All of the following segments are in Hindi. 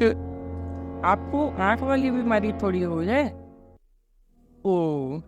आपको आँख वाली बीमारी थोड़ी हो जाए। ओह!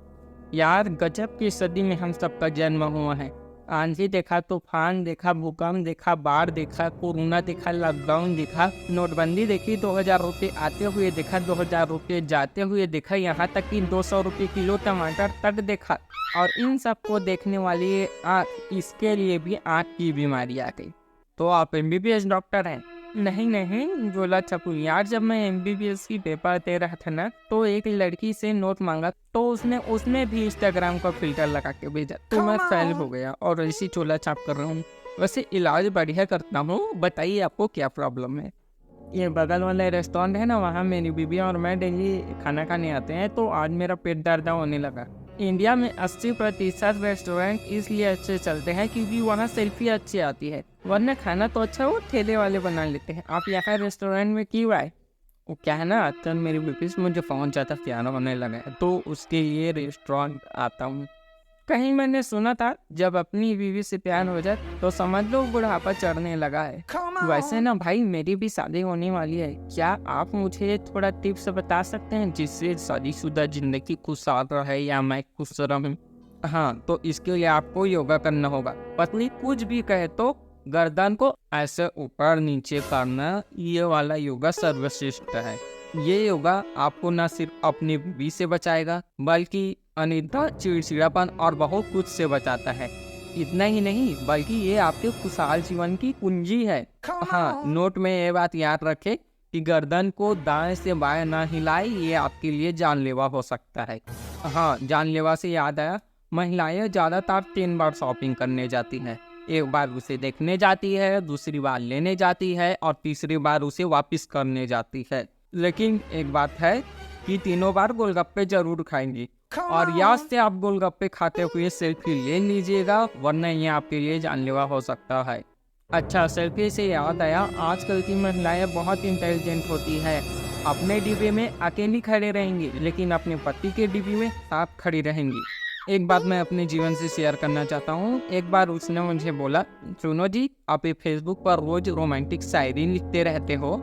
यार गज़ब की सदी में हम सबका जन्म हुआ है। आँधी देखा, तूफ़ान देखा, भूकंप देखा, बाढ़ देखा, कोरोना देखा, लॉकडाउन देखा, नोटबंदी देखी, 2000 रुपये आते हुए देखा, 2000 रुपये जाते हुए देखा, यहाँ तक कि 200 रुपये किलो टमाटर तक देखा। और इन सबको देखने वाली ये आँख, इसके लिए भी आँख की बीमारी आ गई। तो आप एमबीबीएस डॉक्टर हैं? नहीं नहीं, बोला छपू। यार जब मैं एमबीबीएस की पेपर दे रहा था ना, तो एक लड़की से नोट मांगा, तो उसने भी इंस्टाग्राम का फिल्टर लगा के भेजा, तो मैं फेल हो गया और ऐसी चोला छाप कर रहा हूँ। वैसे इलाज बढ़िया करता हूँ, बताइए आपको क्या प्रॉब्लम है। ये बगल वाला रेस्टोरेंट है ना, वहाँ मेरी बीबी और मैं डेली खाना खाने आते हैं, तो आज मेरा पेट दर्द होने लगा। इंडिया में 80% रेस्टोरेंट इसलिए अच्छे चलते हैं क्योंकि वहाँ सेल्फी अच्छी आती है, वरना खाना तो अच्छा वो ठेले वाले बना लेते हैं। आप यहाँ रेस्टोरेंट में क्यों आए? वो क्या है ना, आजकल मेरी बीबी से मुझे फ़ोन ज़्यादा प्यारा होने लगा है, तो उसके लिए रेस्टोरेंट आता हूँ। कहीं मैंने सुना था जब अपनी बीवी से प्यार हो जाए तो समझ लो बुढ़ापा चढ़ने लगा है। वैसे ना भाई, मेरी भी शादी होने वाली है। क्या आप मुझे थोड़ा टिप्स बता सकते हैं जिससे शादीशुदा जिंदगी खुशहाल रहे या मैं खुश रहूं? हाँ, तो इसके लिए आपको योगा करना होगा। पत्नी कुछ भी कहे तो गर्दन को ऐसे ऊपर नीचे करना, ये वाला योगा सर्वश्रेष्ठ है। ये योगा आपको न सिर्फ अपनी बीवी से बचाएगा बल्कि अनिद्रा, चिड़चिड़ापन और बहुत कुछ से बचाता है। इतना ही नहीं बल्कि ये आपके खुशहाल जीवन की कुंजी है। हाँ, नोट में ये बात याद रखें कि गर्दन को दाएं से बाएं ना हिलाए, ये आपके लिए जानलेवा हो सकता है। हाँ, जानलेवा से याद आया, महिलाएं ज़्यादातर 3 बार शॉपिंग करने जाती हैं। एक बार उसे देखने जाती है, दूसरी बार लेने जाती है और तीसरी बार उसे वापस करने जाती है। लेकिन एक बात है कि तीनों बार गोलगप्पे जरूर खाएंगी, और याद से आप गोलगप्पे खाते हुए सेल्फी ले लीजिएगा, वरना ये आपके लिए जानलेवा हो सकता है। अच्छा, सेल्फी से याद आया, आजकल की महिलाएं बहुत इंटेलिजेंट होती है। अपने डिब्बे में अकेली खड़े रहेंगी लेकिन अपने पति के डिब्बे में साथ खड़ी रहेंगी। एक बात मैं अपने जीवन से शेयर करना चाहता हूँ। एक बार उसने मुझे बोला, सुनो जी, आप ये फेसबुक पर रोज रोमांटिक शायरी लिखते रहते हो,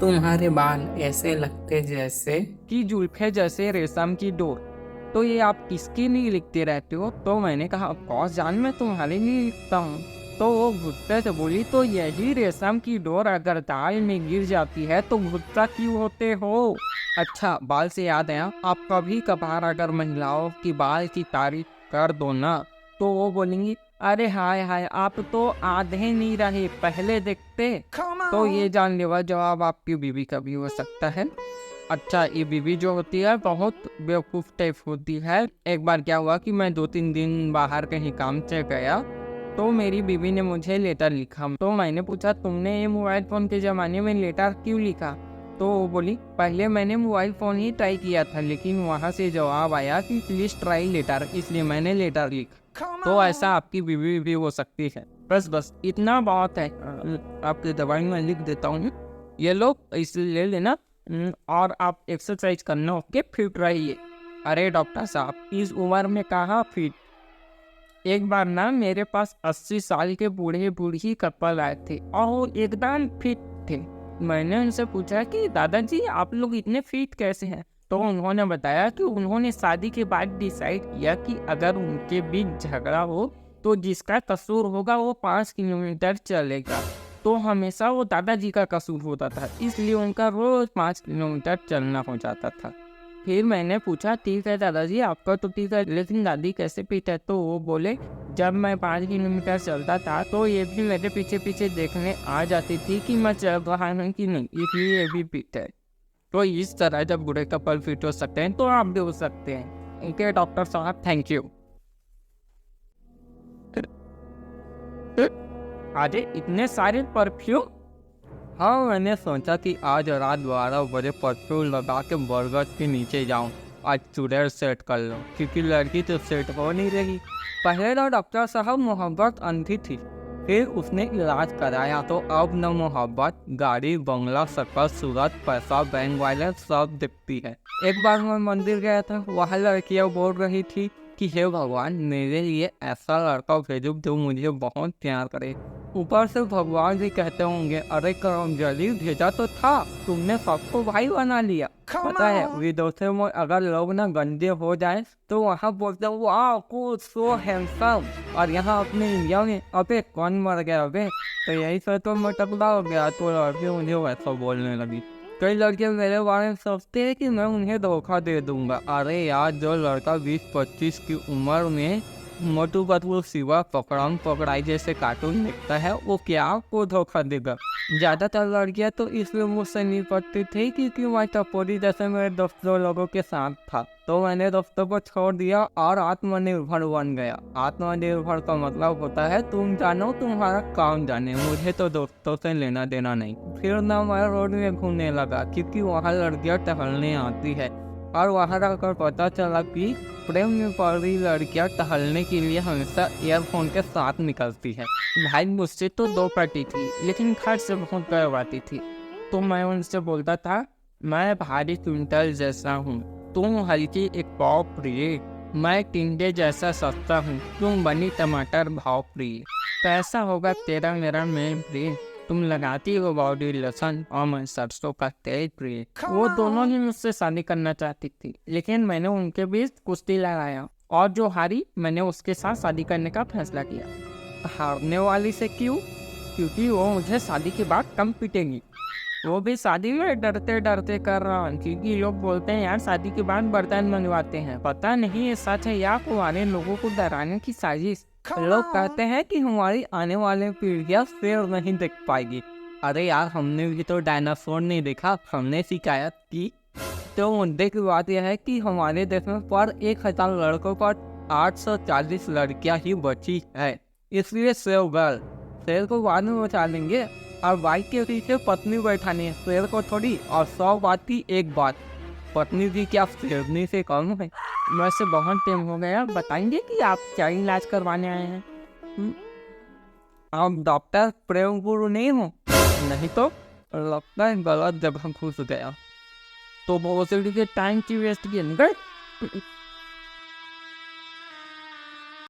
तुम्हारे बाल ऐसे लगते जैसे कि जुल्फे जैसे रेशम की डोर, तो ये आप किसके लिए लिखते रहते हो? तो मैंने कहा, ऑफकोर्स जान, मैं तुम्हारे लिए लिखता हूँ। तो वो गुस्से से बोली, तो यही रेशम की डोर अगर दाल में गिर जाती है तो गुस्सा क्यों होते हो? अच्छा, बाल से याद आया, आप कभी कभार अगर महिलाओं की बाल की तारीफ कर दो ना, तो वो बोलेंगी, अरे हाय हाय, आप तो आधे नहीं रहे, पहले देखते। तो ये जानलेवा जवाब आपकी बीवी का भी हो सकता है। अच्छा, ये बीवी जो होती है बहुत बेवकूफ़ टाइप होती है। एक बार क्या हुआ कि मैं 2-3 दिन बाहर कहीं काम से गया, तो मेरी बीवी ने मुझे लेटर लिखा। तो मैंने पूछा, तुमने ये मोबाइल फ़ोन के ज़माने में लेटर क्यों लिखा? तो वो बोली, पहले मैंने मोबाइल फ़ोन ही ट्राई किया था, लेकिन वहाँ से जवाब आया कि प्लीज़ ट्राई लेटर, इसलिए मैंने लेटर लिखा। तो ऐसा आपकी बीवी भी हो सकती है। बस इतना बहुत है। आपकी दवाई मैं लिख देता हूँ, ये लो, इसे ले लेना। और आप एक्सरसाइज करना, ओके, फिट रहिए। अरे डॉक्टर साहब, इस उम्र में कहाँ फिट? एक बार ना मेरे पास 80 साल के बूढ़े बूढ़ी कपल आए थे और एकदम फिट थे। मैंने उनसे पूछा कि दादाजी, आप लोग इतने फिट कैसे हैं? तो उन्होंने बताया कि उन्होंने शादी के बाद डिसाइड किया कि अगर उनके बीच झगड़ा हो तो जिसका कसूर होगा वो 5 किलोमीटर चलेगा। तो हमेशा वो दादाजी का कसूर होता था, इसलिए उनका रोज 5 किलोमीटर चलना हो जाता था। फिर मैंने पूछा, ठीक है दादाजी, आपका तो ठीक है, लेकिन दादी कैसे फिट है? तो वो बोले, जब मैं 5 किलोमीटर चलता था तो ये भी मेरे पीछे पीछे देखने आ जाती थी कि मैं चल रहा हूँ कि नहीं, इसलिए ये भी फिट है। तो इस तरह जब बूढ़े कपल फिट हो सकते हैं तो आप भी हो सकते हैं। ओके डॉक्टर साहब, थैंक यू। अरे इतने सारे परफ्यूम? हाँ, मैंने सोचा कि आज रात 12 बजे परफ्यूम लगा के बरगद के नीचे जाऊं। आज चुड़ैल सेट कर लो, क्योंकि लड़की तो सेट हो नहीं रही। पहले तो डॉक्टर साहब मोहब्बत अंधी थी, फिर उसने इलाज कराया तो अब न मोहब्बत, गाड़ी, बंगला, शक्ल, सूरत, पैसा, बैंक बैलेंस सब दिखती है। एक बार मैं मंदिर गया था, वहाँ लड़कियाँ बोल रही थी कि हे भगवान, मेरे लिए ऐसा लड़का भेजो जो मुझे बहुत प्यार करे। ऊपर से भगवान भी कहते होंगे, अरे करमजली भेजा तो था, तुमने सबको भाई बना लिया। पता है विदेशों में अगर लोग ना गंदे हो जाए तो वहाँ बोलते हैं वाह कूल सो हैंडसम, और यहाँ अपने इंडिया में अबे कौन मर गया अबे। तो यही से तो मैं टकला हो गया, तो लड़के मुझे वैसा बोलने लगी। कई लड़के मेरे बारे में सोचते हैं कि मैं उन्हें धोखा दे दूंगा। अरे यार, जो लड़का 20-25 की उम्र में मोटू पतलू सिवा पकड़म पकड़ाई जैसे कार्टून देखता है, वो क्या आपको धोखा देगा। ज्यादातर लड़कियां तो इसलिए मुझसे नहीं पड़ती थी क्योंकि मैं टपोरी जैसे मेरे दोस्तों लोगों के साथ था, तो मैंने दोस्तों को छोड़ दिया और आत्मनिर्भर बन गया। आत्मनिर्भर का मतलब होता है तुम जानो तुम्हारा काम जाने, मुझे तो दोस्तों से लेना देना नहीं। फिर ना मैं रोड में घूमने लगा क्योंकि वहाँ लड़कियां टहलने आती है, और वहाँ जाकर पता चला कि प्रेम में पड़ रही लड़कियां टहलने के लिए हमेशा ईयरफोन के साथ निकलती है। भाई मुझसे तो 2 पटी थी लेकिन खर्च से बहुत करवाती थी, तो मैं उनसे बोलता था मैं भारी क्विंटल जैसा हूँ, तुम हल्की एक पाव प्रिय, मैं टिंडे जैसा सस्ता हूँ, तुम बनी टमाटर भाव प्रिय, कैसा होगा तेरा मेरा मेल प्रिय, तुम लगाती हो बॉडी लोशन और मैं सरसों का तेल प्रिय। वो दोनों ही मुझसे शादी करना चाहती थी, लेकिन मैंने उनके बीच कुश्ती लगाया और जो हारी मैंने उसके साथ शादी करने का फैसला किया। हारने वाली से क्यों? क्योंकि वो मुझे शादी के बाद कम पीटेगी। वो भी शादी में डरते डरते कर रहा हूँ, क्योंकि लोग बोलते हैं यार शादी के बाद बर्तन मंगवाते हैं। पता नहीं ये सच है या हमारे लोगों को डराने की साजिश। लोग कहते हैं कि हमारी आने वाली पीढ़ियां शेर नहीं देख पाएगी। अरे यार, हमने भी तो डायनासोर नहीं देखा, हमने शिकायत की। तो मुद्दे की बात यह है कि हमारे देश में पर 1000 लड़कों पर 840 लड़कियां ही बची है, इसलिए सेव गर्ल। शेर को बाद में बचा लेंगे, और बाइक के पीछे पत्नी बैठानी है, शेर को थोड़ी। और 100 बात की एक बात, पत्नी भी क्या शेरनी से कम है। वैसे बहुत टाइम हो गया, बताएंगे कि आप क्या इलाज करवाने आए हैं? आप डॉक्टर प्रेम गुरु नहीं हो? नहीं तो लगता है गलत जगह घुस गया। तो बहुत से टाइम की वेस्ट किया, निकल।